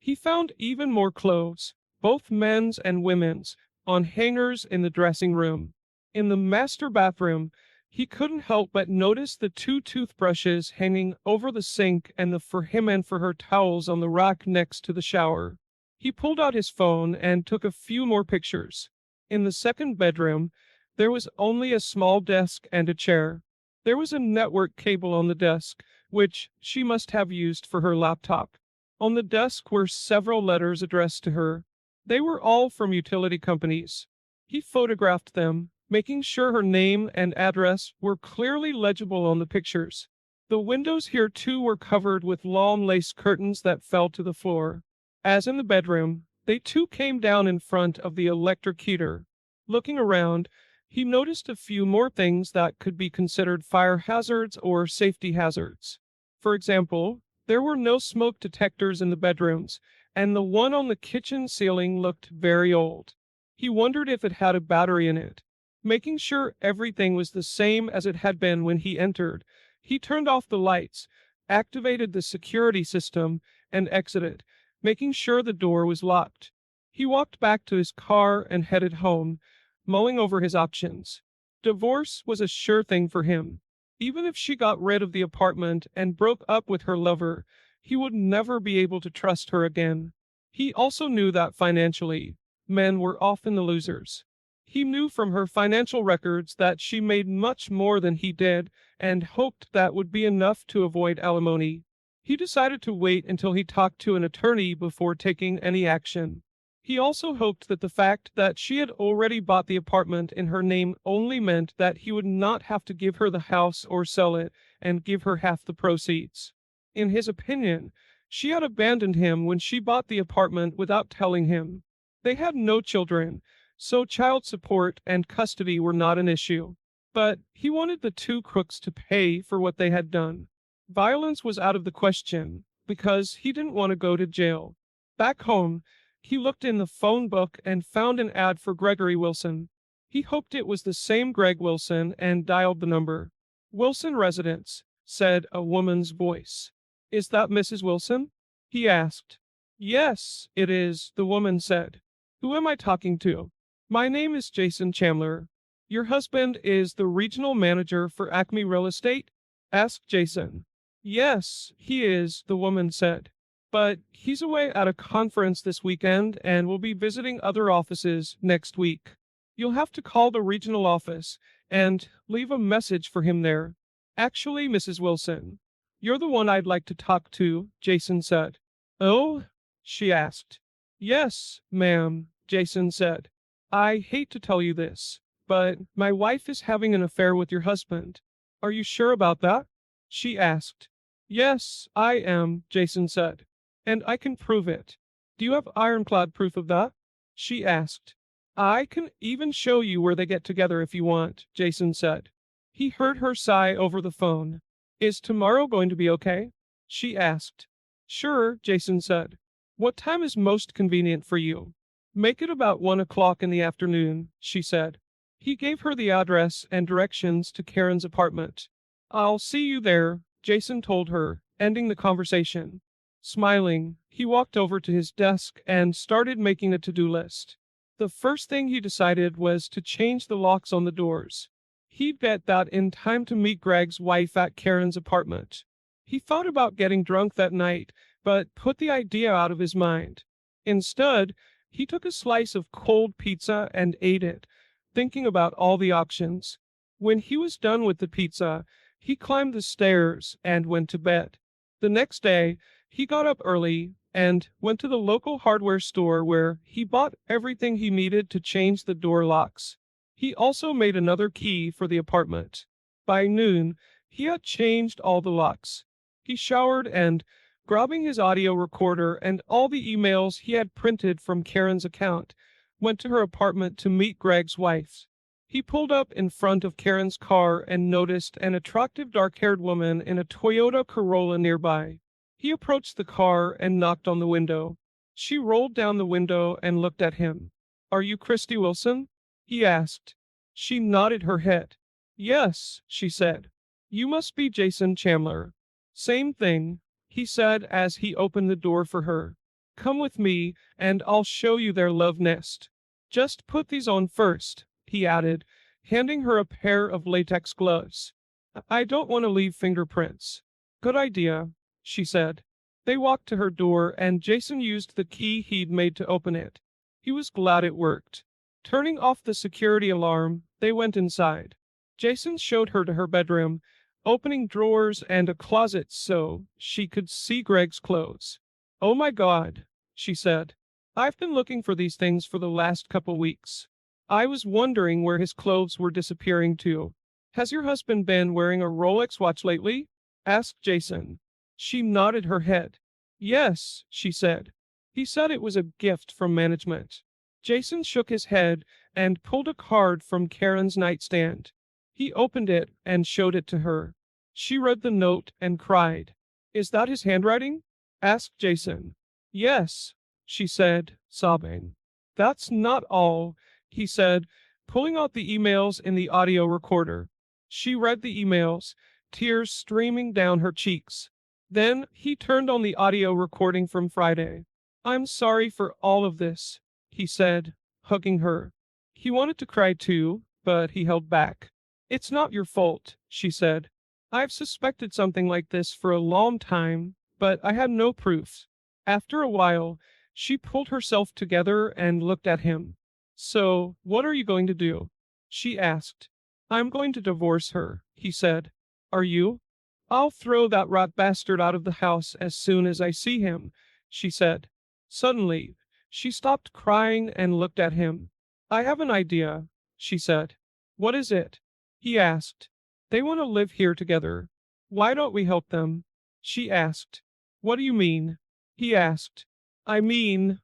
He found even more clothes, both men's and women's, on hangers in the dressing room. In the master bathroom, he couldn't help but notice the two toothbrushes hanging over the sink and the for him and for her towels on the rack next to the shower. He pulled out his phone and took a few more pictures. In the second bedroom, there was only a small desk and a chair. There was a network cable on the desk, which she must have used for her laptop. On the desk were several letters addressed to her. They were all from utility companies. He photographed them, making sure her name and address were clearly legible on the pictures. The windows here too were covered with long lace curtains that fell to the floor. As in the bedroom, they too came down in front of the electric heater. Looking around, he noticed a few more things that could be considered fire hazards or safety hazards. For example, there were no smoke detectors in the bedrooms, and the one on the kitchen ceiling looked very old. He wondered if it had a battery in it. Making sure everything was the same as it had been when he entered, he turned off the lights, activated the security system, and exited, making sure the door was locked. He walked back to his car and headed home, mulling over his options. Divorce was a sure thing for him. Even if she got rid of the apartment and broke up with her lover, he would never be able to trust her again. He also knew that financially, men were often the losers. He knew from her financial records that she made much more than he did and hoped that would be enough to avoid alimony. He decided to wait until he talked to an attorney before taking any action. He also hoped that the fact that she had already bought the apartment in her name only meant that he would not have to give her the house or sell it and give her half the proceeds. In his opinion, she had abandoned him when she bought the apartment without telling him. They had no children, so child support and custody were not an issue. But he wanted the two crooks to pay for what they had done. Violence was out of the question, because he didn't want to go to jail. Back home, he looked in the phone book and found an ad for Gregory Wilson. He hoped it was the same Greg Wilson and dialed the number. "Wilson residence," said a woman's voice. "Is that Mrs. Wilson?" he asked. "Yes, it is," the woman said. "Who am I talking to?" "My name is Jason Chandler. Your husband is the regional manager for Acme Real Estate?" asked Jason. "Yes, he is," the woman said. "But he's away at a conference this weekend and will be visiting other offices next week. You'll have to call the regional office and leave a message for him there." "Actually, Mrs. Wilson, you're the one I'd like to talk to," Jason said. "Oh?" she asked. "Yes, ma'am," Jason said. "I hate to tell you this, but my wife is having an affair with your husband. Are you sure about that?" she asked. "Yes, I am," Jason said. "And I can prove it. Do you have ironclad proof of that?" she asked. "I can even show you where they get together if you want," Jason said. He heard her sigh over the phone. "Is tomorrow going to be okay?" she asked. "Sure," Jason said. "What time is most convenient for you?" "Make it about 1 o'clock in the afternoon," she said. He gave her the address and directions to Karen's apartment. "I'll see you there," Jason told her, ending the conversation. Smiling, he walked over to his desk and started making a to-do list. The first thing he decided was to change the locks on the doors. He'd get that in time to meet Greg's wife at Karen's apartment. He thought about getting drunk that night, but put the idea out of his mind. Instead, he took a slice of cold pizza and ate it, thinking about all the options. When he was done with the pizza, he climbed the stairs and went to bed. The next day, he got up early and went to the local hardware store where he bought everything he needed to change the door locks. He also made another key for the apartment. By noon, he had changed all the locks. He showered and, grabbing his audio recorder and all the emails he had printed from Karen's account, went to her apartment to meet Greg's wife. He pulled up in front of Karen's car and noticed an attractive dark-haired woman in a Toyota Corolla nearby. He approached the car and knocked on the window. She rolled down the window and looked at him. "Are you Christy Wilson?" he asked. She nodded her head. "Yes," she said. "You must be Jason Chandler." "Same thing," he said as he opened the door for her. Come with me, and I'll show you their love nest. Just put these on first, he added, handing her a pair of latex gloves. I don't want to leave fingerprints. Good idea, she said. They walked to her door, and Jason used the key he'd made to open it. He was glad it worked. Turning off the security alarm, they went inside. Jason showed her to her bedroom, opening drawers and a closet so she could see Greg's clothes. Oh my God, she said. I've been looking for these things for the last couple weeks. I was wondering where his clothes were disappearing to. Has your husband been wearing a Rolex watch lately? Asked Jason. She nodded her head. Yes, she said. He said it was a gift from management. Jason shook his head and pulled a card from Karen's nightstand. He opened it and showed it to her. She read the note and cried. Is that his handwriting? Asked Jason. Yes, she said, sobbing. That's not all, he said, pulling out the emails in the audio recorder. She read the emails, tears streaming down her cheeks. Then he turned on the audio recording from Friday. I'm sorry for all of this, he said, hugging her. He wanted to cry too, but he held back. It's not your fault, she said. I've suspected something like this for a long time, but I had no proof. After a while, she pulled herself together and looked at him. So, what are you going to do? She asked. I'm going to divorce her, he said. Are you? I'll throw that rat bastard out of the house as soon as I see him, she said. Suddenly, she stopped crying and looked at him. I have an idea, she said. What is it? He asked. They want to live here together. Why don't we help them? She asked. What do you mean? He asked. I mean,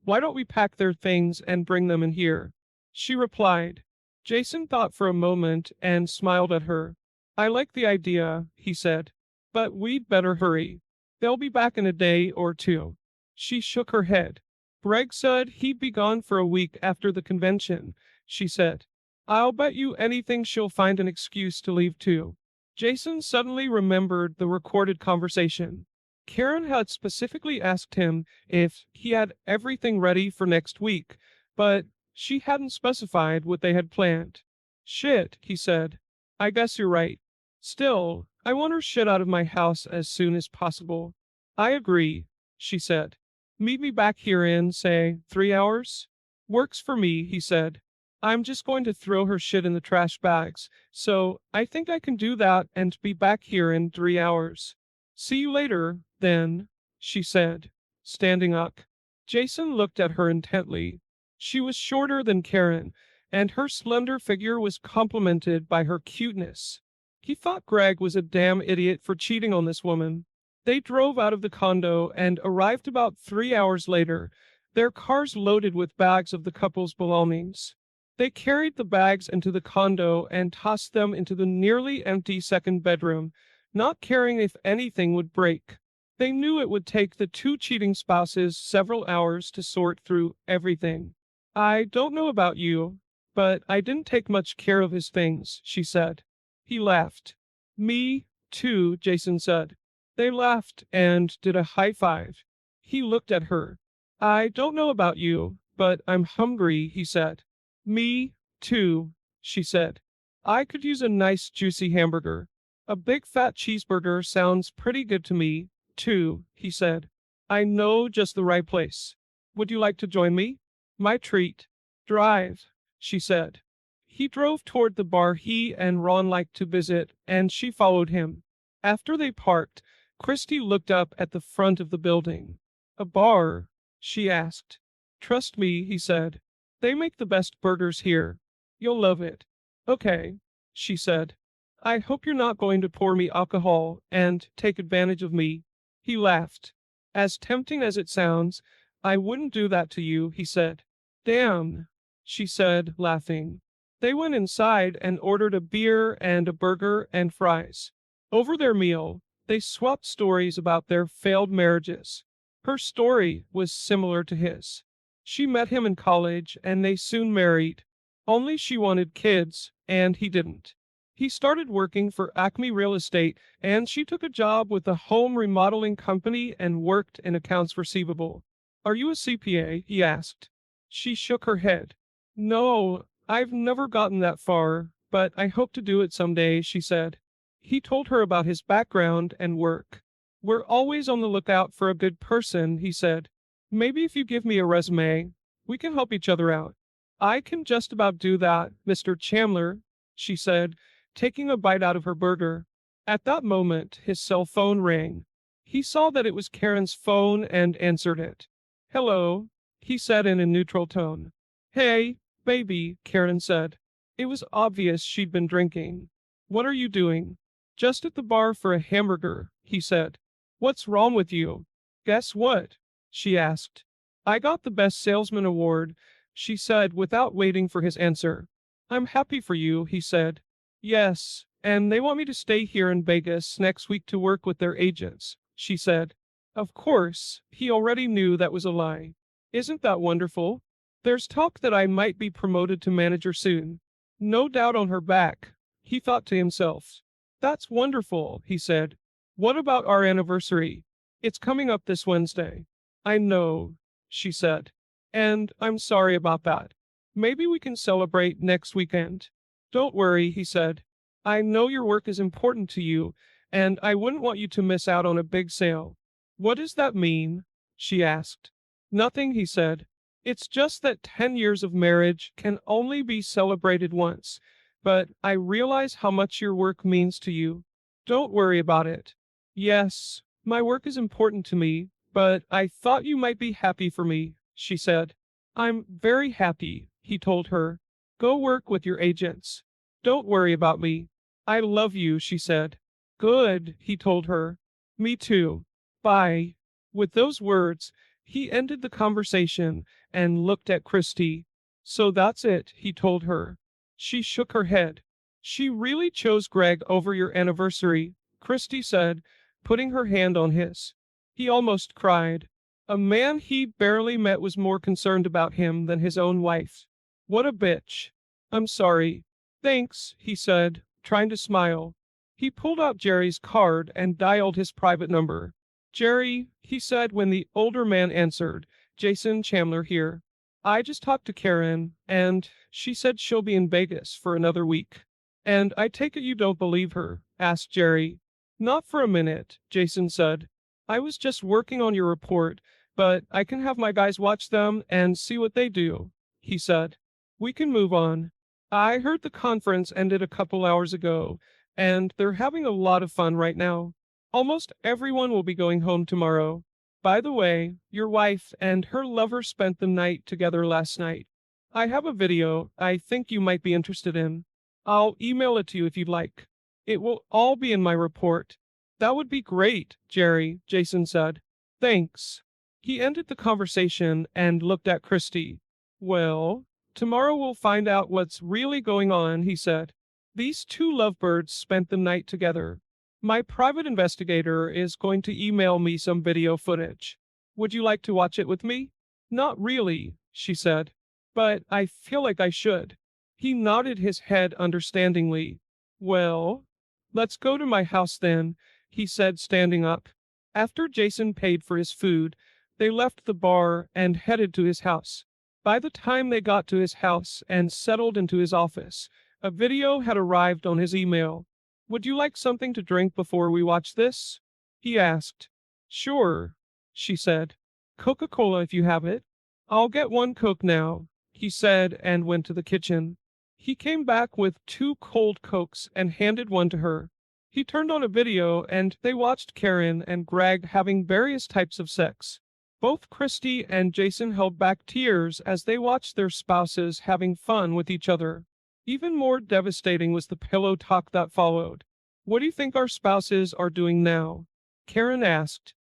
why don't we pack their things and bring them in here? She replied. Jason thought for a moment and smiled at her. I like the idea, he said. But we'd better hurry. They'll be back in a day or two. She shook her head. Greg said he'd be gone for a week after the convention, she said. I'll bet you anything she'll find an excuse to leave too. Jason suddenly remembered the recorded conversation. Karen had specifically asked him if he had everything ready for next week, but she hadn't specified what they had planned. Shit, he said. I guess you're right. Still, I want her shit out of my house as soon as possible. I agree, she said. Meet me back here in, say, 3 hours? Works for me, he said. I'm just going to throw her shit in the trash bags, so I think I can do that and be back here in 3 hours. See you later, then, she said, standing up. Jason looked at her intently. She was shorter than Karen, and her slender figure was complemented by her cuteness. He thought Greg was a damn idiot for cheating on this woman. They drove out of the condo and arrived about 3 hours later, their cars loaded with bags of the couple's belongings. They carried the bags into the condo and tossed them into the nearly empty second bedroom, not caring if anything would break. They knew it would take the two cheating spouses several hours to sort through everything. I don't know about you, but I didn't take much care of his things, she said. He laughed. Me, too, Jason said. They laughed and did a high five. He looked at her. I don't know about you, but I'm hungry, he said. Me, too, she said. I could use a nice juicy hamburger. A big fat cheeseburger sounds pretty good to me, too, he said. I know just the right place. Would you like to join me? My treat. Drive, she said. He drove toward the bar he and Ron liked to visit, and she followed him. After they parked, Christy looked up at the front of the building. A bar? She asked. Trust me, he said. They make the best burgers here. You'll love it. Okay, she said. I hope you're not going to pour me alcohol and take advantage of me. He laughed. As tempting as it sounds, I wouldn't do that to you, he said. Damn, she said, laughing. They went inside and ordered a beer and a burger and fries. Over their meal, they swapped stories about their failed marriages. Her story was similar to his. She met him in college and they soon married. Only she wanted kids, and he didn't. He started working for Acme Real Estate, and she took a job with a home remodeling company and worked in accounts receivable. Are you a CPA? He asked. She shook her head. No, I've never gotten that far, but I hope to do it someday, she said. He told her about his background and work. We're always on the lookout for a good person, he said. Maybe if you give me a resume, we can help each other out. I can just about do that, Mr. Chandler, she said, taking a bite out of her burger. At that moment, his cell phone rang. He saw that it was Karen's phone and answered it. Hello, he said in a neutral tone. Hey, baby, Karen said. It was obvious she'd been drinking. What are you doing? Just at the bar for a hamburger, he said. What's wrong with you? Guess what? She asked. I got the Best Salesman award, she said without waiting for his answer. I'm happy for you, he said. Yes, and they want me to stay here in Vegas next week to work with their agents, she said. Of course, he already knew that was a lie. Isn't that wonderful? There's talk that I might be promoted to manager soon. No doubt on her back, he thought to himself. That's wonderful, he said. What about our anniversary? It's coming up this Wednesday. I know, she said. And I'm sorry about that. Maybe we can celebrate next weekend. Don't worry, he said. I know your work is important to you, and I wouldn't want you to miss out on a big sale. What does that mean? She asked. Nothing, he said. It's just that 10 years of marriage can only be celebrated once, but I realize how much your work means to you. Don't worry about it. Yes, my work is important to me, but I thought you might be happy for me, she said. I'm very happy, he told her. Go work with your agents. Don't worry about me. I love you, she said. Good, he told her. Me too. Bye. With those words, he ended the conversation and looked at Christy. So that's it, he told her. She shook her head. She really chose Greg over your anniversary, Christy said, putting her hand on his. He almost cried. A man he barely met was more concerned about him than his own wife. What a bitch. I'm sorry. Thanks, he said, trying to smile. He pulled out Jerry's card and dialed his private number. Jerry, he said when the older man answered, Jason Chandler here. I just talked to Karen, and she said she'll be in Vegas for another week. And I take it you don't believe her? Asked Jerry. Not for a minute, Jason said. I was just working on your report, but I can have my guys watch them and see what they do, he said. We can move on. I heard the conference ended a couple hours ago, and they're having a lot of fun right now. Almost everyone will be going home tomorrow. By the way, your wife and her lover spent the night together last night. I have a video I think you might be interested in. I'll email it to you if you'd like. It will all be in my report. That would be great, Jerry, Jason said. Thanks. He ended the conversation and looked at Christy. Well, tomorrow we'll find out what's really going on, he said. These two lovebirds spent the night together. My private investigator is going to email me some video footage. Would you like to watch it with me? Not really, she said. But I feel like I should. He nodded his head understandingly. Well, let's go to my house then, he said, standing up. After Jason paid for his food, they left the bar and headed to his house. By the time they got to his house and settled into his office, a video had arrived on his email. Would you like something to drink before we watch this? He asked. Sure, she said. Coca-Cola if you have it. I'll get one Coke now, he said and went to the kitchen. He came back with 2 cold Cokes and handed one to her. He turned on a video and they watched Karen and Greg having various types of sex. Both Christy and Jason held back tears as they watched their spouses having fun with each other. Even more devastating was the pillow talk that followed. What do you think our spouses are doing now? Karen asked.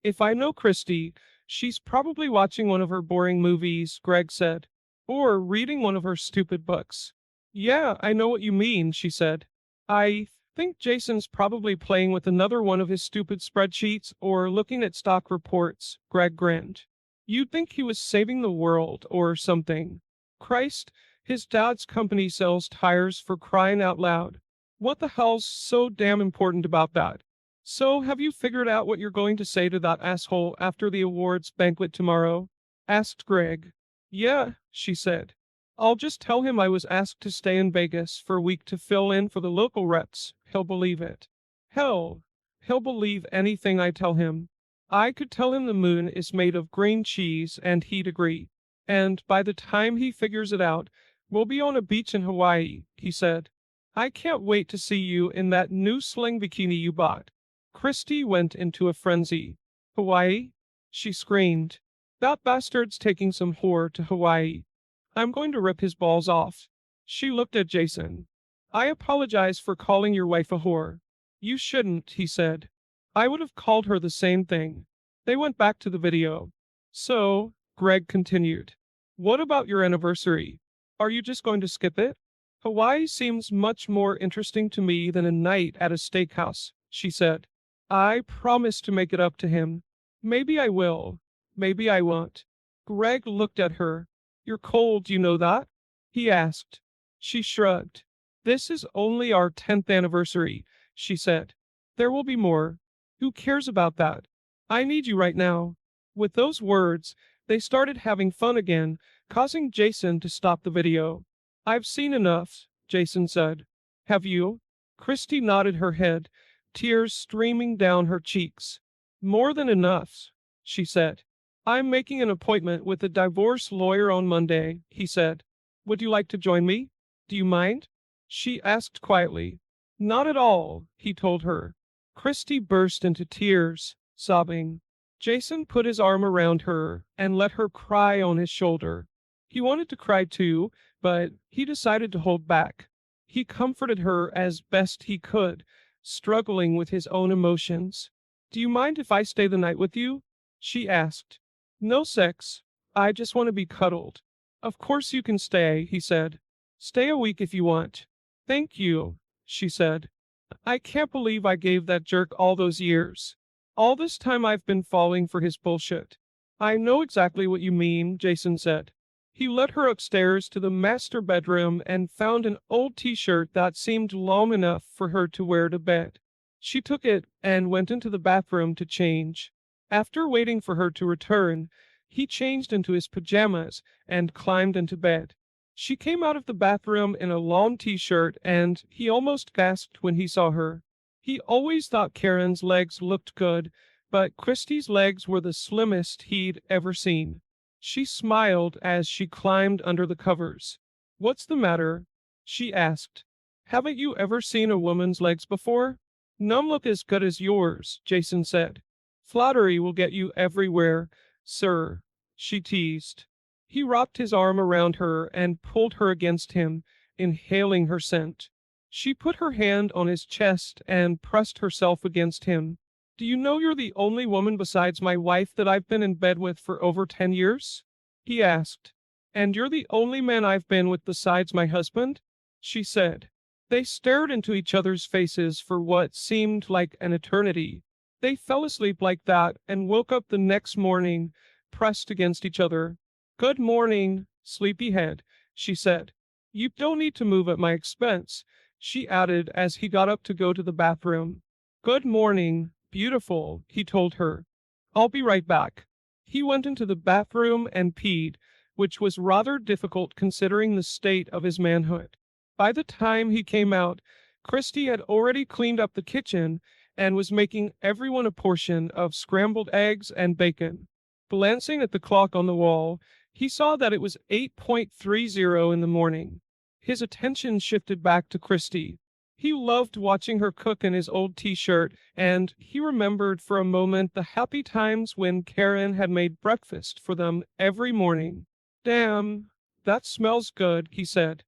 If I know Christy, she's probably watching one of her boring movies, Greg said. Or reading one of her stupid books. Yeah, I know what you mean, she said. I think Jason's probably playing with another one of his stupid spreadsheets or looking at stock reports, Greg grinned. You'd think he was saving the world or something. Christ, his dad's company sells tires for crying out loud. What the hell's so damn important about that? So, have you figured out what you're going to say to that asshole after the awards banquet tomorrow? Asked Greg. Yeah, she said. I'll just tell him I was asked to stay in Vegas for a week to fill in for the local reps. He'll believe it. Hell, he'll believe anything I tell him. I could tell him the moon is made of green cheese and he'd agree. And by the time he figures it out, we'll be on a beach in Hawaii, he said. I can't wait to see you in that new sling bikini you bought. Christy went into a frenzy. Hawaii? She screamed. That bastard's taking some whore to Hawaii. I'm going to rip his balls off. She looked at Jason. I apologize for calling your wife a whore. You shouldn't, he said. I would have called her the same thing. They went back to the video. So, Greg continued. What about your anniversary? Are you just going to skip it? Hawaii seems much more interesting to me than a night at a steakhouse, she said. I promise to make it up to him. Maybe I will. Maybe I won't. Greg looked at her. You're cold, you know that? He asked. She shrugged. This is only our 10th anniversary, she said. There will be more. Who cares about that? I need you right now. With those words, they started having fun again, causing Jason to stop the video. I've seen enough, Jason said. Have you? Christy nodded her head, tears streaming down her cheeks. More than enough, she said. I'm making an appointment with a divorce lawyer on Monday, he said. Would you like to join me? Do you mind? She asked quietly. Not at all, he told her. Christy burst into tears, sobbing. Jason put his arm around her and let her cry on his shoulder. He wanted to cry too, but he decided to hold back. He comforted her as best he could, struggling with his own emotions. Do you mind if I stay the night with you? She asked. No sex. I just want to be cuddled. Of course you can stay, he said. Stay a week if you want. Thank you, she said. I can't believe I gave that jerk all those years. All this time I've been falling for his bullshit. I know exactly what you mean, Jason said. He led her upstairs to the master bedroom and found an old t-shirt that seemed long enough for her to wear to bed. She took it and went into the bathroom to change. After waiting for her to return, he changed into his pajamas and climbed into bed. She came out of the bathroom in a long t-shirt and he almost gasped when he saw her. He always thought Karen's legs looked good, but Christy's legs were the slimmest he'd ever seen. She smiled as she climbed under the covers. What's the matter? She asked. Haven't you ever seen a woman's legs before? None look as good as yours, Jason said. Flattery will get you everywhere, sir, she teased. He wrapped his arm around her and pulled her against him, inhaling her scent. She put her hand on his chest and pressed herself against him. Do you know you're the only woman besides my wife that I've been in bed with for over 10 years? He asked. And you're the only man I've been with besides my husband? She said. They stared into each other's faces for what seemed like an eternity. They fell asleep like that and woke up the next morning, pressed against each other. Good morning, sleepyhead, she said. You don't need to move at my expense, she added as he got up to go to the bathroom. Good morning, beautiful, he told her. I'll be right back. He went into the bathroom and peed, which was rather difficult considering the state of his manhood. By the time he came out, Christy had already cleaned up the kitchen and was making everyone a portion of scrambled eggs and bacon. Glancing at the clock on the wall, he saw that it was 8:30 in the morning. His attention shifted back to Christy. He loved watching her cook in his old t-shirt, and he remembered for a moment the happy times when Karen had made breakfast for them every morning. Damn, that smells good, he said.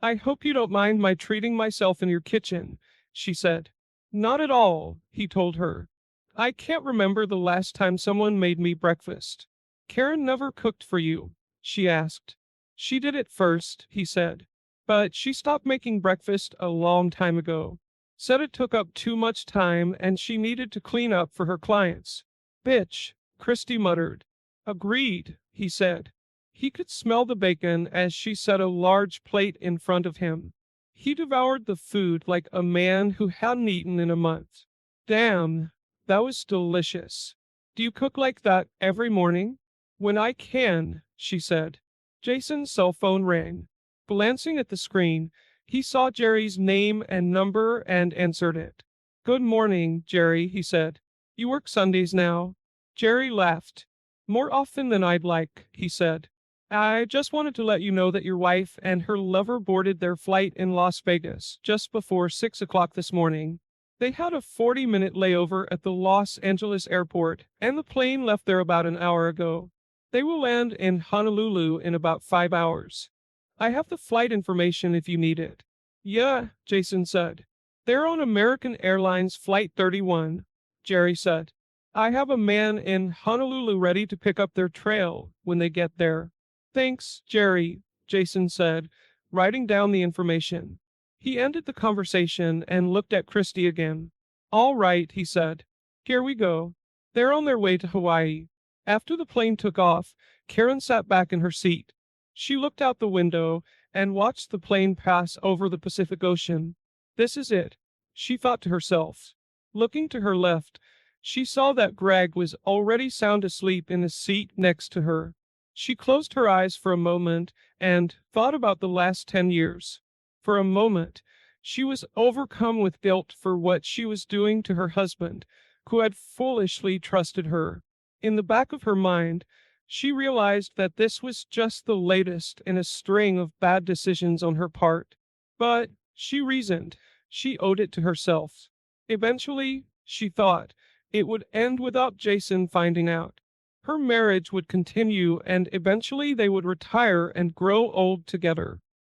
I hope you don't mind my treating myself in your kitchen, she said. Not at all, he told her. I can't remember the last time someone made me breakfast. Karen never cooked for you, she asked. She did it first, he said. But she stopped making breakfast a long time ago. Said it took up too much time and she needed to clean up for her clients. Bitch, Christy muttered. Agreed, he said. He could smell the bacon as she set a large plate in front of him. He devoured the food like a man who hadn't eaten in a month. Damn, That was delicious. Do you cook like that every morning? When I can, she said. Jason's cell phone rang. Glancing at the screen, he saw Jerry's name and number and answered it. Good morning, Jerry, he said. You work Sundays now? Jerry laughed. More often than I'd like, he said. I just wanted to let you know that your wife and her lover boarded their flight in Las Vegas just before 6 o'clock this morning. They had a 40-minute layover at the Los Angeles airport, and the plane left there about an hour ago. They will land in Honolulu in about 5 hours. I have the flight information if you need it. Yeah, Jason said. They're on American Airlines Flight 31, Jerry said. I have a man in Honolulu ready to pick up their trail when they get there. Thanks, Jerry, Jason said, writing down the information. He ended the conversation and looked at Christy again. All right, he said. Here we go. They're on their way to Hawaii. After the plane took off, Karen sat back in her seat. She looked out the window and watched the plane pass over the Pacific Ocean. This is it, she thought to herself. Looking to her left, she saw that Greg was already sound asleep in the seat next to her. She closed her eyes for a moment and thought about the last 10 years. For a moment, she was overcome with guilt for what she was doing to her husband, who had foolishly trusted her. In the back of her mind, she realized that this was just the latest in a string of bad decisions on her part. But, she reasoned, she owed it to herself. Eventually, she thought, it would end without Jason finding out. Her marriage would continue and eventually they would retire and grow old together.